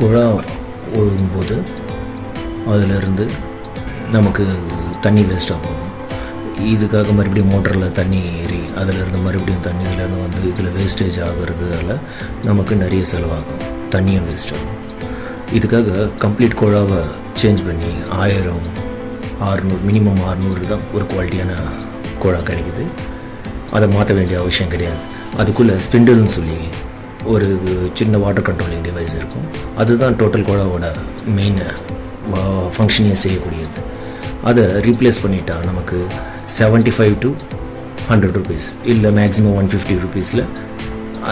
குழா ஓடும்போது அதிலிருந்து நமக்கு தண்ணி வேஸ்ட்டாக போகும். இதுக்காக மறுபடியும் மோட்டரில் தண்ணி ஏறி அதிலிருந்து மறுபடியும் தண்ணி இதிலேருந்து வந்து இதில் வேஸ்டேஜ் ஆகிறதுனால நமக்கு நிறைய செலவாகும், தண்ணியும் வேஸ்ட் ஆகும். இதுக்காக கம்ப்ளீட் குழாவை சேஞ்ச் பண்ணி 1000 600 மினிமம் 600 தான் ஒரு குவாலிட்டியான குழா கிடைக்குது. அதை மாற்ற வேண்டிய அவசியம் கிடையாது. அதுக்குள்ளே ஸ்பிண்டில்னு சொல்லி ஒரு சின்ன வாட்டர் கண்ட்ரோலிங் டிவைஸ் இருக்கும். அதுதான் டோட்டல் குழாவோட மெயின் ஃபங்க்ஷனையே செய்யக்கூடியது. அதை ரீப்ளேஸ் பண்ணிட்டா நமக்கு 75 to 100 rupees இல்லை மேக்ஸிமம் 150 rupeesல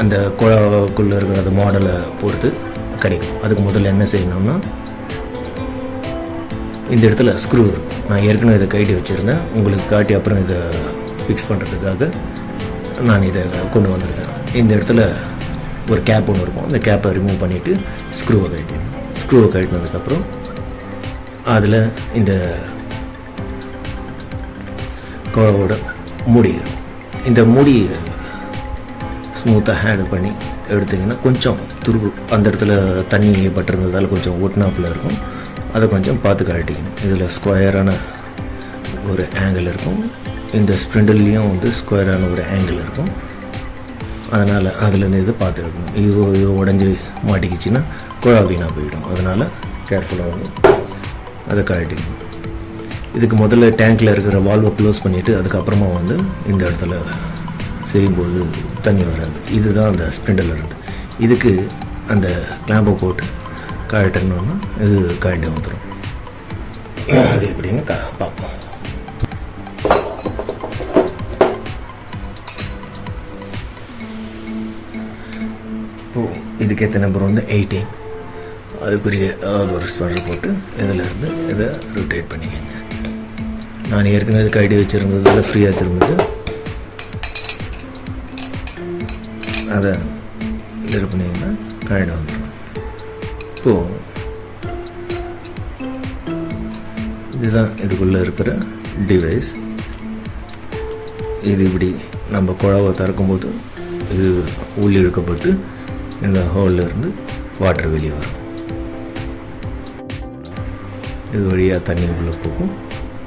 அந்த குழாக்குள்ளே இருக்கிற அந்த மாடலை பொறுத்து கிடைக்கும். அதுக்கு முதல்ல என்ன செய்யணும்னா, இந்த இடத்துல ஸ்க்ரூ இருக்கும். நான் ஏற்கனவே இதை கைட்டி வச்சுருந்தேன், உங்களுக்கு காட்டி அப்புறம் இதை ஃபிக்ஸ் பண்ணுறதுக்காக நான் இதை கொண்டு வந்திருக்கேன். இந்த இடத்துல ஒரு கேப் ஒன்று இருக்கும். அந்த கேப்பை ரிமூவ் பண்ணிவிட்டு ஸ்க்ரூவை கழட்டினதுக்கப்புறம் அதில் இந்த குழாவோட மூடி இருக்கும். இந்த மூடி ஸ்மூத்தாக ஹேண்டில் பண்ணி எடுத்திங்கன்னா கொஞ்சம் துருவு அந்த இடத்துல தண்ணி பட்டிருந்ததால் கொஞ்சம் ஒட்டினாப்பில் இருக்கும். அதை கொஞ்சம் பார்த்து கழட்டிக்கணும். இதில் ஸ்கொயரான ஒரு ஆங்கிள் இருக்கும். இந்த ஸ்பிண்டில்லையும் வந்து ஸ்கொயரான ஒரு ஆங்கிள் இருக்கும். அதனால் அதுலேருந்து இதை பார்த்து எடுக்கணும். இது உடஞ்சி மாட்டிக்கிச்சின்னா குழா வீணாக போயிடும். அதனால் கேர்ஃபுல்லாக வந்து அதை கழட்டிக்கணும். இதுக்கு முதல்ல டேங்க்கில் இருக்கிற வால்வை க்ளோஸ் பண்ணிவிட்டு அதுக்கப்புறமா வந்து இந்த இடத்துல செய்யும்போது தண்ணி வராது. இதுதான் அந்த ஸ்பிண்டில் இருக்குது. இதுக்கு அந்த கிளாம்பை போட்டு கழட்டணுன்னா இது கழட்டி வந்துடும். அது எப்படின்னு பார்ப்போம். இதுக்கேற்ற நம்பர் வந்து 18. அதுக்குரிய ஏதாவது ஒரு ஸ்பெண்டர் போட்டு இதிலேருந்து இதை ரொட்டேட் பண்ணிக்கோங்க. நான் ஏற்கனவே இது கைடி வச்சுருந்ததில் ஃப்ரீயாக திரும்புது. அதை இது பண்ணிங்கன்னா கழட்டி வந்துடும். இப்போது இதுதான் இதுக்குள்ளே இருக்கிற டிவைஸ். இது இப்படி நம்ம குழாவை திறக்கும்போது இது உள்ளே இழுக்கப்பட்டு இந்த ஹோலில் இருந்து வாட்டர் வெளியே வரும். இது வழியாக தண்ணி உள்ளே போகும்.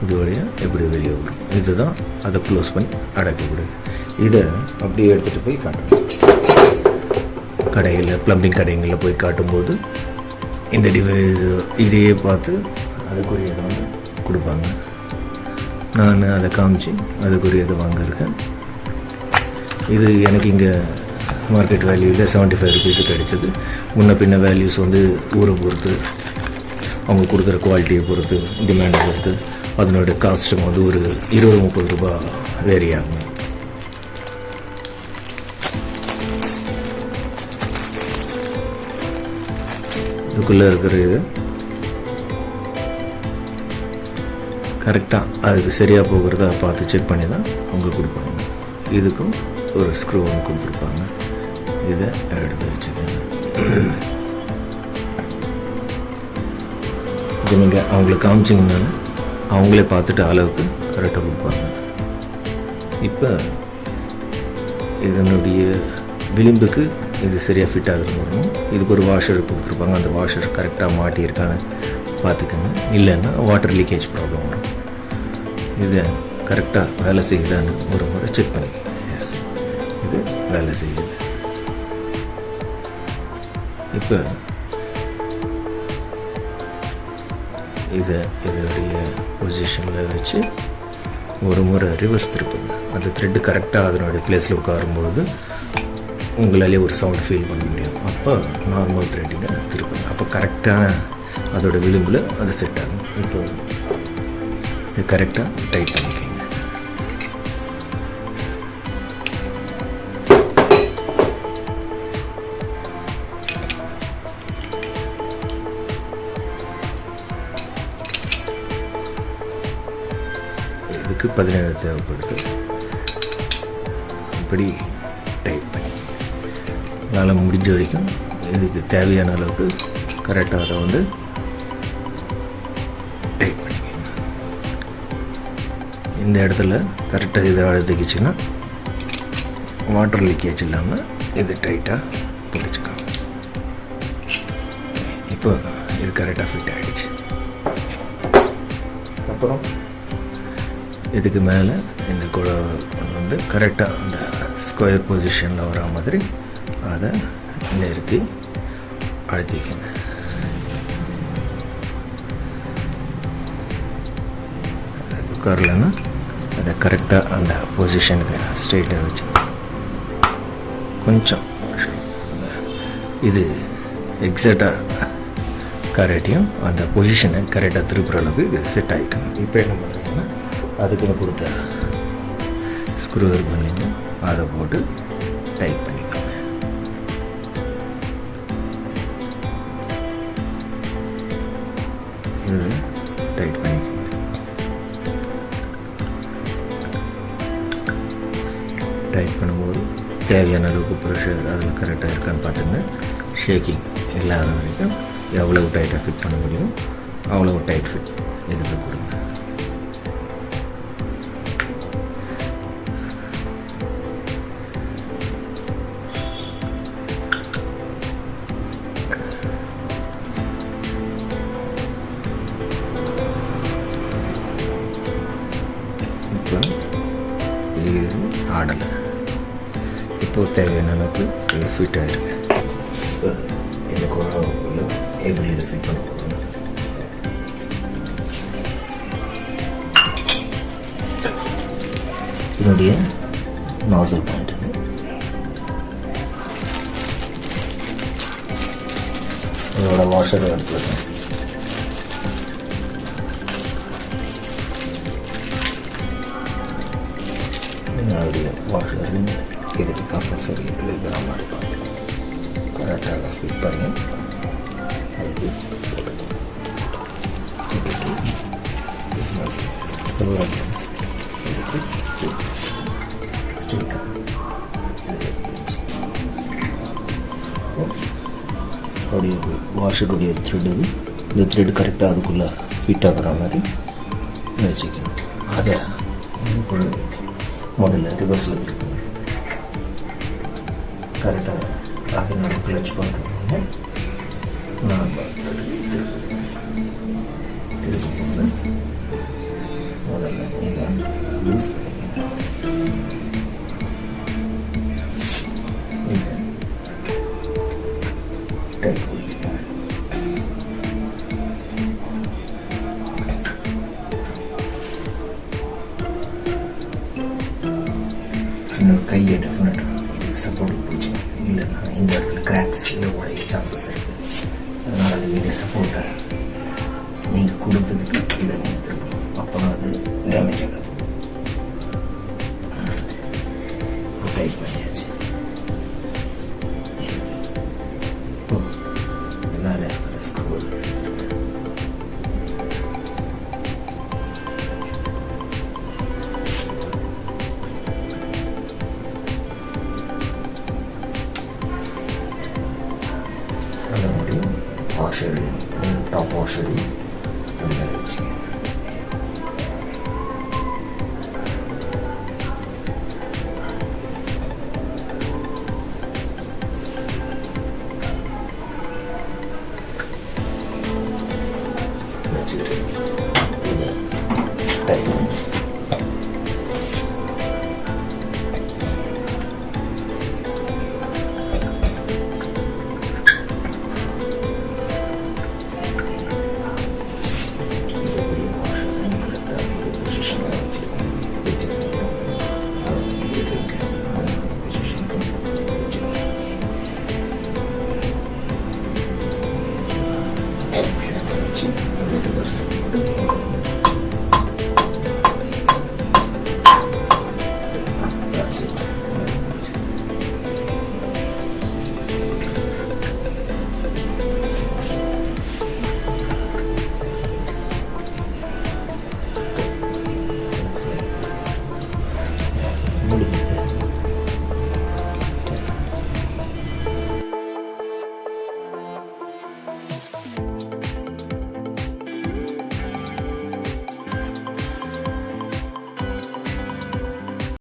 இது வழியாக எப்படி வெளியே வரும். இதுதான் அதை க்ளோஸ் பண்ணி அடைக்கக்கூடாது. இதை அப்படியே எடுத்துகிட்டு போய் காட்டணும். கடையில் ப்ளம்பிங் கடைகளில் போய் காட்டும்போது இந்த டிவைஸ் இதையே பார்த்து அதுக்குரியதை வந்து கொடுப்பாங்க. நான் அதை காமிச்சு அதுக்குரியதை வாங்கியிருக்கேன். இது எனக்கு இங்கே மார்க்கெட் வேல்யூவில் 75 rupees கிடைச்சது. முன்ன பின்ன வேல்யூஸ் வந்து ஊரை பொறுத்து, அவங்க கொடுக்குற குவாலிட்டியை பொறுத்து, டிமாண்டை பொறுத்து அதனோட காஸ்ட்டும் வந்து ஒரு 20-30 ரூபா வேரி ஆகும். இதுக்குள்ளே இருக்கிற இது கரெக்டாக அதுக்கு சரியாக போகிறத பார்த்து செக் பண்ணி தான் அவங்க கொடுப்பாங்க. இதுக்கும் ஒரு ஸ்க்ரூ ஒன்று கொடுத்துருப்பாங்க. இதை எடுத்து வச்சுக்கோங்க. இது நீங்கள் அவங்களுக்கு காமிச்சிங்கனாலும் அவங்களே பார்த்துட்டு அளவுக்கு கரெக்டாக கொடுப்பாங்க. இப்போ இதனுடைய விளிம்புக்கு இது சரியாக ஃபிட் ஆகிற வரணும். இதுக்கு ஒரு வாஷர் கொடுத்துருப்பாங்க. அந்த வாஷர் கரெக்டாக மாட்டியிருக்கான்னு பார்த்துக்கோங்க. இல்லைன்னா வாட்டர் லீக்கேஜ் ப்ராப்ளம் வரும். இதை கரெக்டாக வேலை செய்யுதான்னு ஒரு முறை செக் பண்ணிக்கோங்க. எஸ், இது வேலை செய்யுது. இப்போ இதை இதனுடைய பொசிஷனில் வச்சு ஒரு முறை ரிவர்ஸ் திருப்புங்க. அந்த த்ரெட்டு கரெக்டாக அதனுடைய பிளேஸில் உட்காரும்பொழுது உங்களாலே ஒரு சவுண்ட் ஃபீல் பண்ண முடியும். அப்போ நார்மல் த்ரெட்டிங்கை திருப்புங்க. அப்போ கரெக்டாக அதோட விளிம்பில் அது செட் ஆகும். இப்போ இது கரெக்டாக டைட் பண்ணிக்கோங்க. இதுக்கு 17 தேவைப்படுது. இப்படி டைட் பண்ணி அதனால் முடிஞ்ச வரைக்கும் இதுக்கு தேவையான அளவுக்கு கரெக்டாக அதை வந்து டைட் பண்ணிக்கோங்க. இந்த இடத்துல கரெக்டாக இதை அழுத்திக்கிச்சிங்கன்னா வாட்டர் லீக்கேஜ் இல்லாமல் இது டைட்டாக பிடிச்சிக்கலாம். இப்போ இது கரெக்டாக ஃபிட் ஆகிடுச்சு. அப்புறம் இதுக்கு மேலே இந்த குழா வந்து கரெக்டாக அந்த ஸ்கொயர் பொசிஷனில் வர மாதிரி அதை நிறுத்தி அழுத்திக்கங்க. உட்காரலன்னா அதை கரெக்டாக அந்த பொசிஷனுக்கு ஸ்ட்ரெயிட்டாக வச்சு கொஞ்சம் இது எக்ஸாக்டாக கரெக்டையும் அந்த பொசிஷனை கரெக்டாக திருப்புற அளவுக்கு இது செட் ஆகிக்கணும். இப்போ என்ன பண்ணுறீங்கன்னா அதுக்குன்னு கொடுத்த ஸ்க்ரூ பண்ணிங்க, அதை போட்டு டைட் பண்ணிக்கோங்க. இது டைட் பண்ணிக்கோங்க. டைட் பண்ணும்போது தேவையான அளவுக்கு ப்ரெஷர் அதில் கரெக்டாக இருக்கான்னு பார்த்துங்க. ஷேக்கிங் இல்லாத வரைக்கும் எவ்வளவு டைட்டாக ஃபிட் பண்ண முடியுமோ அவ்வளோ டைட் ஃபிட் இதுக்கு கொடுங்க. இப்போ இது ஆடலை. இப்போது தேவையான அளவுக்கு இது ஃபிட் ஆகிருக்கு. இப்போ இந்த குழாவுக்குள்ள எப்படி இதை ஃபிட் பண்ண போகிறோம்? இதனுடைய நாசல் பாயிண்ட் இது. இதோட வாஷர் எடுத்துக்கலாம். அதோடைய வாஷர் இதுக்கு கம்பல்சரி இருக்கிற மாதிரி பார்த்து கரெக்டாக ஃபிட் பண்ணி அதுக்கு அப்படியே வாஷருடைய த்ரெட் இந்த த்ரெட் கரெக்டாக அதுக்குள்ளே ஃபிட் ஆகிற மாதிரி வச்சுக்கணும். அதை முதல்ல ரிவர்ஸில் இருக்கணும். கரெக்டாக அதனோட கிளச் பண்ணுறோம்னா நான் திருப்பி முதல்ல இதை லூஸ் பண்ணிக்கணும். இதை டைட் பண்ணிக்கணும். இன்னொரு கையை டெஃபினட்டாக சப்போர்ட் பிடிச்சி இல்லைன்னா இந்த இடத்துல கிராக்ஸ் உடைய சான்சஸ் இருக்குது. அதனால் அது வேண்டிய சப்போர்ட்டை நீங்கள் கொடுத்துக்கிட்டு இதை நீங்கள் திருப்பணும். அப்போ தான் அது டேமேஜ் ஆகாது. டைட் பண்ணியாச்சு. மேலே இருக்கிற ஸ்க்ரூ வாஷரு டாப் வாஷரு அந்த மாதிரி வச்சுக்கோங்க. வச்சுக்கிட்டு